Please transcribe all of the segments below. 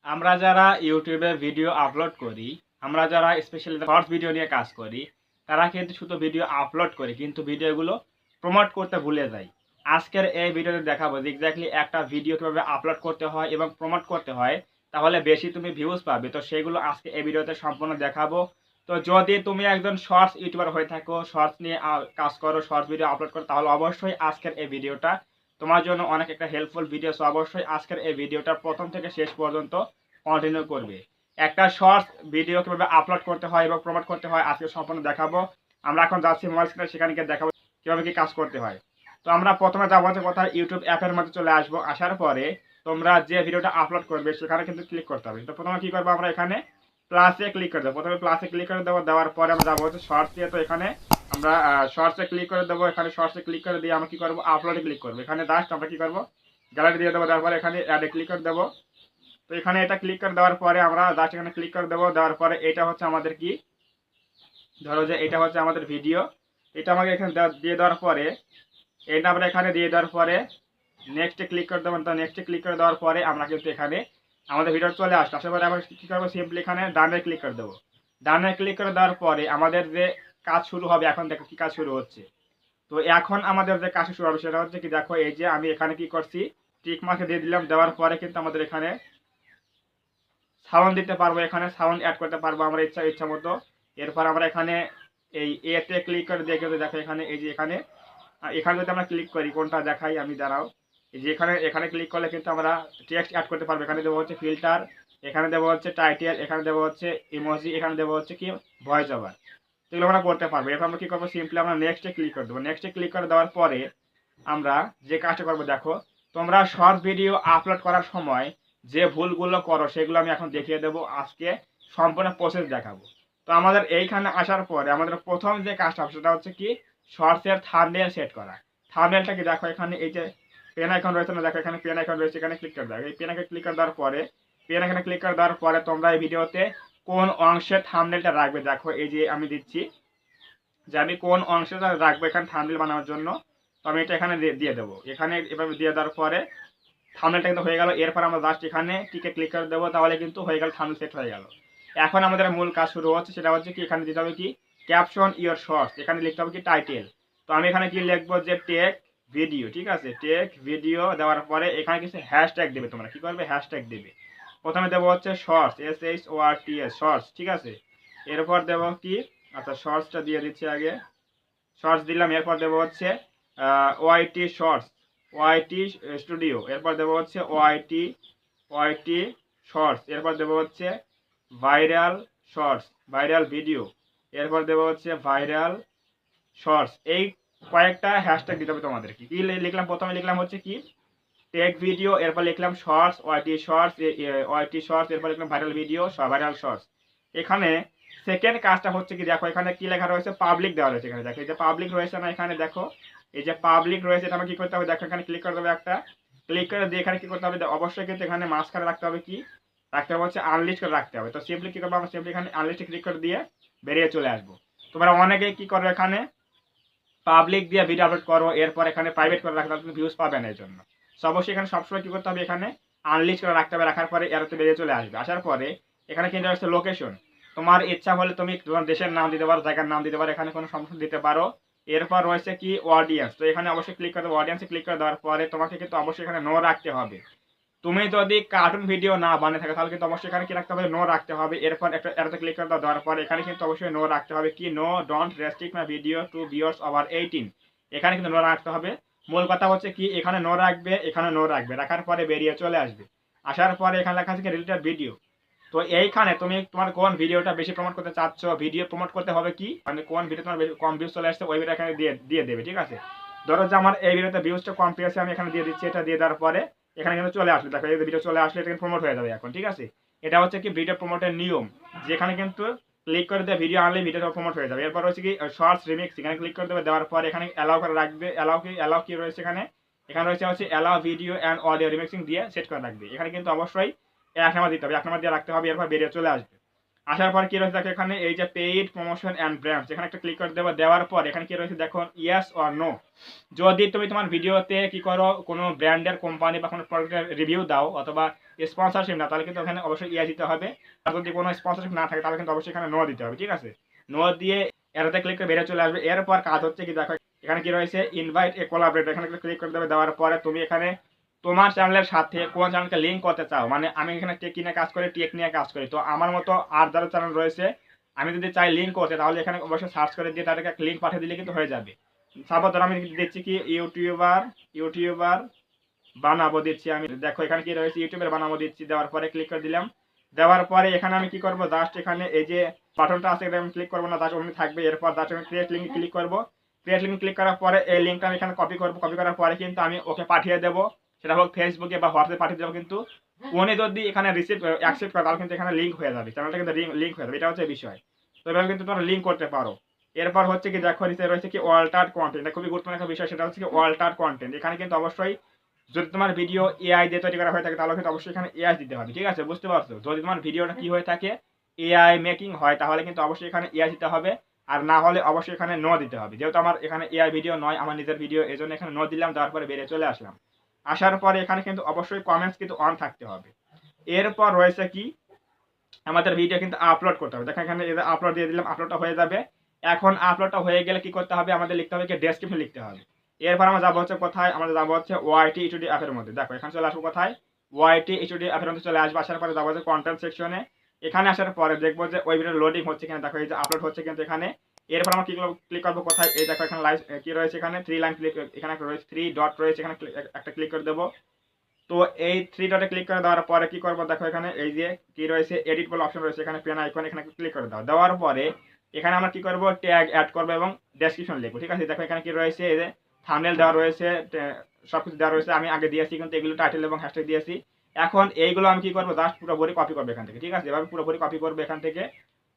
আমরা যারা ইউটিউবে ভিডিও আপলোড করি, আমরা যারা স্পেশালি শর্টস ভিডিও নিয়ে কাজ করি, তারা কিন্তু শুধু ভিডিও আপলোড করি কিন্তু ভিডিওগুলো প্রমোট করতে ভুলে যাই। আজকের এই ভিডিওতে দেখাবো যে এক্স্যাক্টলি একটা ভিডিও কিভাবে আপলোড করতে হয় এবং প্রমোট করতে হয়, তাহলে বেশি তুমি ভিউজ পাবে। তো সেগুলো আজকে এই ভিডিওতে সম্পূর্ণ দেখাবো। তো যদি তুমি একজন শর্টস ইউটিউবার হয়ে থাকো, শর্টস নিয়ে কাজ করো, শর্টস ভিডিও আপলোড করো, তাহলে অবশ্যই আজকের এই ভিডিওটা তোমার জন্য অনেক একটা হেল্পফুল ভিডিও। সো অবশ্যই আজকের এই ভিডিওটা প্রথম থেকে শেষ পর্যন্ত কন্টিনিউ করবে। একটা শর্টস ভিডিও কিভাবে আপলোড করতে হয় এবং প্রমোট করতে হয় আজকে সম্পূর্ণ দেখাবো। আমরা এখন যাচ্ছি মোবাইল স্ক্রিনে, সেখানে গিয়ে দেখাবো কিভাবে কি কাজ করতে হয়। তো আমরা প্রথমে যাবো হচ্ছে কোথায়, ইউটিউব অ্যাপের মধ্যে চলে আসবো। আসার পরে তোমরা যে ভিডিওটা আপলোড করবে সেখানে কিন্তু ক্লিক করতে হবে। তো প্রথমে কি করবো, আমরা এখানে প্লাসে ক্লিক করে দেবো। প্রথমে প্লাসে ক্লিক করে দেবো, দেওয়ার পরে আমরা যাবো হচ্ছে শর্টস দিয়ে। তো এখানে আমরা শর্টসে ক্লিক করে দেবো। এখানে শর্টসে ক্লিক করে দিয়ে আমরা কি করবো, আপলোডে ক্লিক করবো। এখানে জাস্ট আমরা কি করবো, গ্যালারি দিয়ে দেবো। দেওয়ার পরে এখানে অ্যাডে ক্লিক করে দেবো। তো এখানে এটা ক্লিক করে দেওয়ার পরে আমরা জাস্ট এখানে ক্লিক করে দেবো। দেওয়ার পরে এটা হচ্ছে আমাদের কি, ধরো যে এটা হচ্ছে আমাদের ভিডিও। এটা আমাকে এখানে দিয়ে দেওয়ার পরে এটা আমরা এখানে দিয়ে দেওয়ার পরে নেক্সটে ক্লিক করে দেবো। তো নেক্সটে ক্লিক করে দেওয়ার পরে আমরা কিন্তু এখানে আমাদের ভিডিও চলে আসলো। আসার পরে আমরা কী করবো, সিম্পলি এখানে ডানে ক্লিক করে দেবো। ডানে ক্লিক করে দেওয়ার পরে আমাদের যে কাজ শুরু হবে, এখন দেখো কি কাজ শুরু হচ্ছে। তো এখন আমাদের যে কাজ শুরু হবে সেটা হচ্ছে কি, দেখো এই যে আমি এখানে কি করছি, টিক মার্কে দিয়ে দিলাম। দেওয়ার পরে কিন্তু আমাদের এখানে সাউন্ড দিতে পারবো, এখানে সাউন্ড অ্যাড করতে পারবো আমরা ইচ্ছা ইচ্ছা মতো। এরপর আমরা এখানে এই এতে ক্লিক করে দিয়ে কিন্তু দেখো এখানে এই যে এখানে এখানে যদি আমরা ক্লিক করি, কোনটা দেখাই আমি, দাঁড়াও। এই যে এখানে এখানে ক্লিক করলে কিন্তু আমরা টেক্সট অ্যাড করতে পারবো। এখানে দেবো হচ্ছে ফিল্টার, এখানে দেবো হচ্ছে টাইটেল, এখানে দেবো হচ্ছে ইমোজি, এখানে দেবো হচ্ছে কি ভয়েস ওভার। এগুলো আমরা করতে পারবো। এরপর আমরা কি করবো, সিম্পলি আমরা নেক্সটে ক্লিক করে দেবো। নেক্সটে ক্লিক করে দেওয়ার পরে আমরা যে কাজটা করবো, দেখো তোমরা শর্ট ভিডিও আপলোড করার সময় যে ভুলগুলো করো সেগুলো আমি এখন দেখিয়ে দেবো। আজকে সম্পূর্ণ প্রসেস দেখাবো। তো আমাদের এইখানে আসার পরে আমাদের প্রথম যে কাজটা হবে সেটা হচ্ছে কি, শর্টসের থাম্বনেল সেট করা। থাম্বনেলটা কি, দেখো এখানে এই যে পেন আইকন রয়েছে না, দেখো এখানে পেন আইকন রয়েছে, এখানে ক্লিক করে দাও। এই পেন আইকনে ক্লিক করে দেওয়ার পরে ক্লিক করে দেওয়ার পরে তোমরা এই ভিডিওতে কোন অংশে থাম্বনেলটা রাখবে, দেখো এই যে আমি দিচ্ছি যে আমি কোন অংশে রাখবো এখানে থাম্বনেল বানানোর জন্য। তো আমি এটা এখানে দিয়ে দেবো। এখানে এভাবে দিয়ে দেওয়ার পরে থাম্বনেলটা কিন্তু হয়ে গেল। এরপর আমরা জাস্ট এখানে টিকে ক্লিক করে দেবো, তাহলে কিন্তু হয়ে গেল, থাম্বনেল সেট হয়ে গেল। এখন আমাদের মূল কাজ শুরু হচ্ছে, সেটা হচ্ছে কি, এখানে দিতে হবে কি ক্যাপশন ইওর শর্টস, এখানে লিখতে হবে কি টাইটেল। তো আমি এখানে কি লিখবো, যে টেক ভিডিও, ঠিক আছে, টেক ভিডিও। দেওয়ার পরে এখানে কিছু হ্যাশট্যাগ দেবে, তোমরা কি করবে, হ্যাশট্যাগ দেবে। প্রথমে দেবো হচ্ছে শর্টস, SHORTS, শর্টস, ঠিক আছে। এরপর দেবো কি, আচ্ছা শর্টসটা দিয়ে দিচ্ছি আগে, শর্টস দিলাম। এরপর দেবো হচ্ছে ওয়াইটি শর্টস, ওয়াইটি স্টুডিও। এরপর দেবো হচ্ছে ওয়াইটি শর্টস। এরপর দেবো হচ্ছে ভাইরাল শর্টস, ভাইরাল ভিডিও। এরপর দেবো হচ্ছে ভাইরাল শর্টস। এই কয়েকটা হ্যাশট্যাগ দিতে হবে তোমাদেরকে। কি লিখলাম, প্রথমে লিখলাম হচ্ছে কি টেক ভিডিও, এরপর লিখলাম শর্টস, ওয়াইটি শর্টস, এরপর লিখলাম ভাইরাল ভিডিও, ভাইরাল শর্টস। এখানে সেকেন্ড কাজটা হচ্ছে কি, দেখো এখানে কি লেখা রয়েছে, পাবলিক দেওয়া রয়েছে। এখানে দেখো এই যে পাবলিক রয়েছে না, এখানে দেখো এই যে পাবলিক রয়েছে, এটা আমরা কি করতে হবে, দেখো এখানে ক্লিক করে দেবো একটা। ক্লিক করে দিয়ে এখানে কি করতে হবে, অবশ্যই কিন্তু এখানে মাঝখানে রাখতে হবে কি, রাখতে হবে হচ্ছে আনলিস্ট করে রাখতে হবে। তো সিম্পলি কি করবো, আমরা সিম্পলি এখানে আনলিস্টে ক্লিক করে দিয়ে বেরিয়ে চলে আসবো। তোমরা অনেকেই কি করো, এখানে পাবলিক দিয়ে ভিডিও আপলোড করো, এরপর এখানে প্রাইভেট করে রাখলে তুমি ভিউজ পাবে না। এই জন্য অবশ্যই এখানে সবসময় কি করতে হবে, এখানে আনলিস্ট করে রাখতে হবে। রাখার পরে এরতে বেরিয়ে চলে আসবে। আসার পরে এখানে কিন্তু হচ্ছে লোকেশন। তোমার ইচ্ছা হলে তুমি তোমার দেশের নাম দিতে পারো, জায়গার নাম দিতে পারো, এখানে কোনো সমস্যা দিতে পারো। এরপর রয়েছে কি অডিয়েন্স। তো এখানে অবশ্যই ক্লিক করে দেবো। অডিয়েন্সে ক্লিক করে দেওয়ার পরে তোমাকে কিন্তু অবশ্যই এখানে নো রাখতে হবে। তুমি যদি কার্টুন ভিডিও না বানিয়ে থাকে তাহলে কিন্তু অবশ্যই এখানে কি রাখতে হবে, নো রাখতে হবে। এরপর একটা এটাতে ক্লিক করে দেওয়ার পরে এখানে কিন্তু অবশ্যই নো রাখতে হবে কি, no don't restrict my video to viewers over 18। এখানে কিন্তু নো রাখতে হবে। মূল কথা হচ্ছে কি, এখানে নো রাখবে, এখানে নো রাখবে। রাখার পরে বেরিয়ে চলে আসবে। আসার পরে এখানে লেখা আছে রিলেটেড ভিডিও। তো এইখানে তুমি তোমার কোন ভিডিওটা বেশি প্রমোট করতে চাচ্ছ, ভিডিও প্রমোট করতে হবে কি, মানে কোন ভিডিও তোমার কম ভিউজ চলে আসছে ওই ভিডিও এখানে দিয়ে দেবে, ঠিক আছে। ধরো যে আমার এই ভিডিওতে ভিউজটা কম পেয়েছে, আমি এখানে দিয়ে দিচ্ছি। এটা দিয়ে দেওয়ার পরে এখানে কিন্তু চলে আসবে, দেখো এই ভিডিও চলে আসলে এটা কিন্তু প্রমোট হয়ে যাবে এখন, ঠিক আছে। এটা হচ্ছে কি ভিডিও প্রমোটের নিয়ম, যেখানে কিন্তু ক্লিক করে দিয়ে ভিডিও আনলে ভিডিওটা প্রমোট হয়ে যাবে। এরপর হচ্ছে কি শর্টস রিমিক্স, এখানে ক্লিক করে দেবে। দেওয়ার পর এখানে অ্যালাউ করে রাখবে। অ্যালাউ কি রয়েছে এখানে, এখানে রয়েছে হচ্ছে allow video and audio remixing দিয়ে সেট করে রাখবে। এখানে কিন্তু অবশ্যই 1 নাম্বার দিতে হবে, 1 নাম্বার দিয়ে রাখতে হবে। এরপর বেরিয়ে চলে আসবে। আসার পর কি রয়েছে দেখো এখানে এই যে পেইড প্রমোশন অ্যান্ড ব্র্যান্ডস, এখানে একটা ক্লিক করে দেবো। দেওয়ার পর এখানে কি রয়েছে দেখো ইয়েস অর নো। যদি তুমি তোমার ভিডিওতে কি করো কোনো ব্র্যান্ডের কোম্পানি বা কোনো প্রোডাক্টের রিভিউ দাও অথবা স্পন্সরশিপ না, তাহলে কিন্তু ওখানে অবশ্যই ইয়ে দিতে হবে। আর যদি কোনো স্পন্সরশিপ না থাকে তাহলে কিন্তু অবশ্যই এখানে নো দিতে হবে, ঠিক আছে। নো দিয়ে এটাতে ক্লিক করে বেরিয়ে চলে আসবে। এরপর কাজ হচ্ছে কি দেখো এখানে কি রয়েছে ইনভাইট এ কোলাবরেটর, এখানে ক্লিক করে দেবে। দেওয়ার পরে তুমি এখানে তোমার চ্যানেলের সাথে কোন চ্যানেলকে লিঙ্ক করতে চাও, মানে আমি এখানে টেক নিয়ে কাজ করি, টেক নিয়ে কাজ করি, তো আমার মতো আর যারা চ্যানেল রয়েছে আমি যদি চাই লিঙ্ক করতে তাহলে এখানে অবশ্যই সার্চ করে দিয়ে তাদেরকে একটা লিঙ্ক পাঠিয়ে দিলে কিন্তু হয়ে যাবে। সাপোজ ধরো আমি দিচ্ছি কি ইউটিউবার বানাবো দিচ্ছি আমি, দেখো এখানে কি রয়েছে ইউটিউবের বানাবো দিচ্ছি। দেওয়ার পরে ক্লিক করে দিলাম। দেওয়ার পরে এখানে আমি কি করব জাস্ট এখানে এই যে বাটনটা আছে এটা আমি ক্লিক করবো না, জাস্ট ওখানে থাকবে। এরপর জাস্ট আমি ক্রিয়েট লিঙ্ক ক্লিক করব। ক্রিয়েট লিঙ্ক ক্লিক করার পরে এই লিঙ্কটা আমি এখানে কপি করব। কপি করার পরে কিন্তু আমি ওকে পাঠিয়ে দেবো, সেটা হোক ফেসবুকে বা হোয়াটসঅ্যাপে পাঠিয়ে দেবো। কিন্তু উনি যদি এখানে রিসিভ অ্যাকসেপ্ট করে তাহলে কিন্তু এখানে লিঙ্ক হয়ে যাবে, চ্যানেলটা কিন্তু লিঙ্ক হয়ে যাবে, এটা হচ্ছে বিষয়। তো এভাবে কিন্তু তোমরা লিঙ্ক করতে পারো। এরপর হচ্ছে কি দেখো নিচে রয়েছে কি অল্টার কন্টেন্ট, এটা খুবই গুরুত্বপূর্ণ একটা বিষয়, সেটা হচ্ছে কি অল্টার কন্টেন্ট। এখানে কিন্তু অবশ্যই যদি তোমার ভিডিও এআই দিয়ে তৈরি করা হয়ে থাকে তাহলে কিন্তু অবশ্যই এখানে এআই দিতে হবে, ঠিক আছে, বুঝতে পারছো। যদি তোমার ভিডিওটা কি হয়ে থাকে এআই মেকিং হয় তাহলে কিন্তু অবশ্যই এখানে এআই দিতে হবে, আর না হলে অবশ্যই এখানে নো দিতে হবে। যেহেতু আমার এখানে এআই ভিডিও নয়, আমার নিজের ভিডিও, এই জন্য এখানে নো দিলাম। দেওয়ার পরে বেরিয়ে চলে আসলাম। আসার পরে এখানে কিন্তু অবশ্যই কমেন্টস কিন্তু অন থাকতে হবে। এরপর রয়েছে কি আমাদের ভিডিও কিন্তু আপলোড করতে হবে। দেখেন এখানে আপলোড দিয়ে দিলাম, আপলোডটা হয়ে যাবে। এখন আপলোডটা হয়ে গেলে কি করতে হবে আমাদের লিখতে হবে কি ডেসক্রিপশন লিখতে হবে। এরপর আমরা যাবো হচ্ছে কোথায়, আমরা যাবো হচ্ছে ওয়াইটি ইউটিউব অ্যাপের মধ্যে। দেখো এখানে চলে আসবো কোথায় ওয়াইটি ইউটিউব অ্যাপের মধ্যে চলে আসবো। আসার পরে যাবো হচ্ছে কন্টেন্ট সেকশনে। এখানে আসার পরে দেখবো যে ওই ভিডিও লোডিং হচ্ছে কিনা, দেখো এই যে আপলোড হচ্ছে কিন্তু এখানে। এরপর আমরা ক্লিক করবো কোথায়, এই দেখো এখানে লাইভ কি রয়েছে, এখানে থ্রি লাইন ক্লিক, এখানে একটা রয়েছে থ্রি ডট রয়েছে, এখানে একটা ক্লিক করে দেবো। তো এই থ্রি ডটে ক্লিক করে দেওয়ার পরে কি করবো দেখো এখানে এই যে কি রয়েছে এডিট বলে অপশন রয়েছে, এখানে পেন আইকন, এখানে ক্লিক করে দাও। দেওয়ার পরে এখানে আমরা কি করবো ট্যাগ অ্যাড করবো এবং ডেসক্রিপশন লিখবো, ঠিক আছে। দেখো এখানে কি রয়েছে এই যে থাম্বনেল দেওয়া রয়েছে, সবকিছু দেওয়া রয়েছে, আমি আগে দিয়েছি কিন্তু এগুলো টাইটেল এবং হ্যাশট্যাগ দিয়েছি। এখন এইগুলো আমি কি করবো জাস্ট পুরোপুরি কপি করবো এখান থেকে, ঠিক আছে। এভাবে পুরোপুরি কপি করবো এখান থেকে।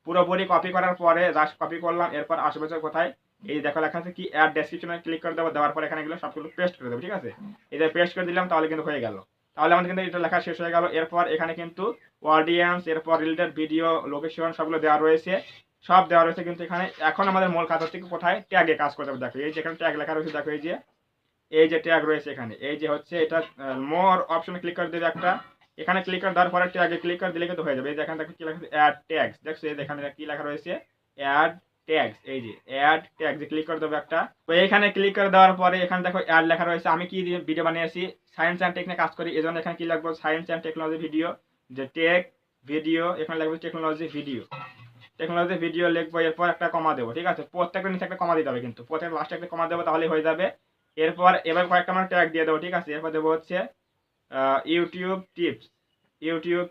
পুরোপুরি কপি করার পরে জাস্ট কপি করলাম। এরপর আশেপাশে কোথায় এই দেখো লেখা আছে কি অ্যাড ডেসক্রিপশনে ক্লিক করে দেবো। দেওয়ার পরে এখানে এগুলো সবগুলো পেস্ট করে দেবো, ঠিক আছে। এই যে পেস্ট করে দিলাম তাহলে কিন্তু হয়ে গেল। তাহলে আমাদের কিন্তু এটা লেখা শেষ হয়ে গেল। এরপর এখানে কিন্তু অডিয়েন্স, এরপর রিলেটেড ভিডিও, লোকেশন সবগুলো দেওয়া রয়েছে, সব দেওয়া রয়েছে কিন্তু এখানে। এখন আমাদের মূল কাজ হচ্ছে কোথায় ট্যাগে কাজ করতে হবে। দেখো এই যে এখানে ট্যাগ লেখা রয়েছে, দেখো এই যে ট্যাগ রয়েছে এখানে, এই যে হচ্ছে এটা মোর অপশনে ক্লিক করে দেবে একটা। এখানে ক্লিক করে দেওয়ার পরে ট্যাগে ক্লিক করে দিলে কিন্তু হয়ে যাবে। এই যে এখানে দেখো কি লেখা আছে অ্যাড ট্যাগস, দেখছো এই এখানে কি লেখা রয়েছে অ্যাড ট্যাগস, এই যে অ্যাড ট্যাগস ক্লিক করে দেবে একটা। তো এখানে ক্লিক করে দেওয়ার পরে এখানে দেখো অ্যাড লেখা রয়েছে। আমি কি ভিডিও বানিয়েছি সায়েন্স অ্যান্ড টেক নিয়ে কাজ করি, এজন্য এখানে কি লিখবো সায়েন্স অ্যান্ড টেকনোলজি ভিডিও, যে টেক ভিডিও, এখানে লিখবো টেকনোলজি ভিডিও লিখবো। এরপর একটা কমা দেবো, ঠিক আছে। প্রত্যেকটা নিচে একটা কমা দিতে হবে, কিন্তু প্রত্যেক লাস্টে একটা কমা দেবো তাহলে হয়ে যাবে। এরপর এবার কয়েকটা আমরা ট্যাগ দিয়ে দেবো, ঠিক আছে। এরপর দেবো হচ্ছে ইউটিউব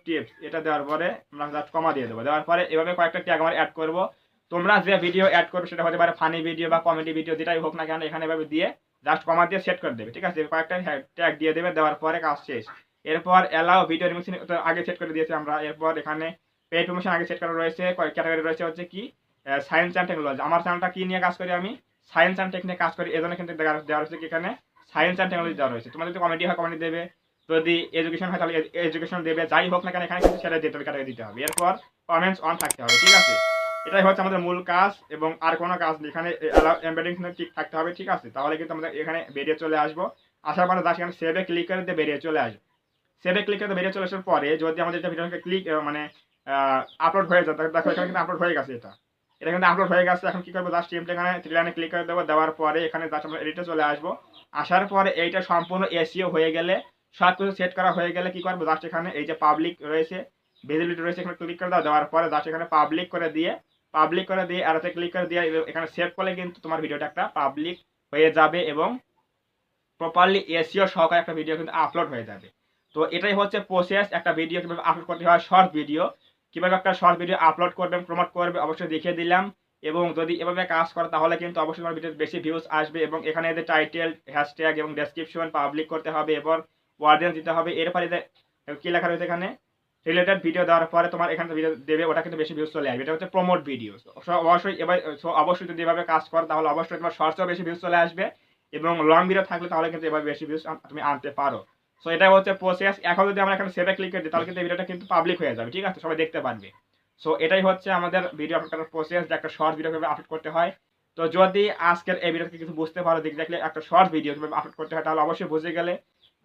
টিপস এটা দেওয়ার পরে আমরা জাস্ট কমা দিয়ে দেবো। দেওয়ার পরে এভাবে কয়েকটা ট্যাগ আমরা অ্যাড করবো। তোমরা যে ভিডিও অ্যাড করবে সেটা হতে পারে ফানি ভিডিও বা কমেডি ভিডিও, যেটাই হোক না কেন এখানে এভাবে দিয়ে জাস্ট কমা দিয়ে সেট করে দেবে, ঠিক আছে। কয়েকটা ট্যাগ দিয়ে দেবে, দেওয়ার পরে কাজ শেষ। এরপর অ্যালাও ভিডিও রিমিক্সিং আগে সেট করে দিয়েছি আমরা। এরপর এখানে পেইড প্রমোশন আগে সেট করা রয়েছে। ক্যাটাগরি রয়েছে হচ্ছে কি সায়েন্স অ্যান্ড টেকনোলজি। আমার চ্যানেলটা কি নিয়ে কাজ করি, আমি সায়েন্স অ্যান্ড টেক নিয়ে কাজ করি, এজন্য কিন্তু দেওয়া রয়েছে কি এখানে সায়েন্স অ্যান্ড টেকনোলজি দেওয়া রয়েছে। তোমার যদি কমেডি হয় কমেডি দেবে, যদি এডুকেশন হয় তাহলে এডুকেশন দেবে, যাই হোক না কেন এখানে কিন্তু সেটা দিতে হবে, ক্যাটাগরি দিতে হবে। এরপর কমেন্টস অন থাকতে হবে, ঠিক আছে। এটাই হচ্ছে আমাদের মূল কাজ এবং আর কোনো কাজ নেই। এখানে এমবেডিং ঠিক থাকতে হবে, ঠিক আছে। তাহলে কিন্তু আমাদের এখানে বেরিয়ে চলে আসবো। আসার পরে জাস্ট এখানে সেভে ক্লিক করে দিয়ে বেরিয়ে চলে আসবো। সেভে ক্লিক করে বেরিয়ে চলে আসার পরে যদি আমাদের এটা ভিডিওকে ক্লিক মানে আপলোড হয়ে যায়, দেখো এখানে কিন্তু আপলোড হয়ে গেছে, এটা কিন্তু আপলোড হয়ে গেছে। এখন কি করবো জাস্ট এখানে থ্রি লাইনে ক্লিক করে দেবো। দেওয়ার পরে এখানে জাস্ট আমরা এডিটে চলে আসবো। আসার পরে এইটা সম্পূর্ণ এসইও হয়ে গেলে, সব কিছু সেট করা হয়ে গেলে কি করবো জাস্ট এখানে এই যে পাবলিক রয়েছে, ভিজিবিলিটি রয়েছে, এখানে ক্লিক করে দাও। দেওয়ার পরে জাস্ট এখানে পাবলিক করে দিয়ে আরতে ক্লিক করে দিয়ে এখানে সেভ করলে কিন্তু তোমার ভিডিওটা একটা পাবলিক হয়ে যাবে এবং প্রপারলি এসইও সহকারে একটা ভিডিও কিন্তু আপলোড হয়ে যাবে। তো এটাই হচ্ছে প্রসেস, একটা ভিডিও কিভাবে আপলোড করতে হয়, শর্ট ভিডিও কিভাবে একটা শর্ট ভিডিও আপলোড করবেন, প্রমোট করবে অবশ্যই দেখিয়ে দিলাম। এবং যদি এভাবে কাজ করে তাহলে কিন্তু অবশ্যই তোমার ভিডিওতে বেশি ভিউজ আসবে। এবং এখানে এদের টাইটেল, হ্যাশট্যাগ এবং ডেসক্রিপশন পাবলিক করতে হবে, এরপর অডিয়েন্স দিতে হবে। এরপরে কি লেখা রয়েছে এখানে রিলেটেড ভিডিও দেওয়ার পরে তোমার এখানে ভিডিও দেবে, ওটা কিন্তু বেশি ভিউজ চলে আসবে। এটা হচ্ছে প্রমোট ভিডিও। অবশ্যই এবার অবশ্যই যদি এভাবে কাজ করো তাহলে অবশ্যই তোমার শর্টসও বেশি ভিউজ চলে আসবে এবং লং ভিডিও থাকলে তাহলে কিন্তু এভাবে বেশি ভিউজ তুমি আনতে পারো। সো এটা হচ্ছে প্রসেস। এখন যদি আমরা এখানে সেভে ক্লিক করে দিই তাহলে কিন্তু এই ভিডিওটা কিন্তু পাবলিক হয়ে যাবে, ঠিক আছে, সবাই দেখতে পারবে। সো এটাই হচ্ছে আমাদের ভিডিও আপলোড করার প্রসেস, যে একটা শর্ট ভিডিও কিভাবে আপলোড করতে হয়। তো যদি আজকের এই ভিডিও থেকে কিছু বুঝতে পারো, দেখলে একটা শর্ট ভিডিও কিভাবে আপলোড করতে হয়, তাহলে অবশ্যই বুঝে গেলে।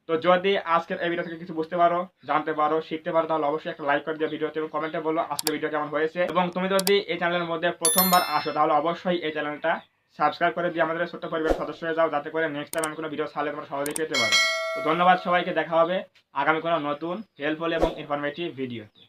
তো যদি আজকের এই ভিডিও থেকে কিছু বুঝতে পারো, জানতে পারো, শিখতে পারো, তাহলে অবশ্যই একটা লাইক করে দিও ভিডিওতে এবং কমেন্টে বলো আজকের ভিডিও কেমন হয়েছে। এবং তুমি যদি এই চ্যানেলের মধ্যে প্রথমবার আসো, তাহলে অবশ্যই এই চ্যানেলটা সাবস্ক্রাইব করে দিয়ে আমাদের ছোট্ট পরিবারের সদস্য হয়ে যাও, যাতে করে নেক্সট টাইম আমি কোনো ভিডিও ছাড়লে তোমরা সহজেই পেতে পারো। তো ধন্যবাদ সবাইকে, দেখা হবে আগামী কোনো নতুন হেল্পফুল এবং ইনফরমেটিভ ভিডিওতে।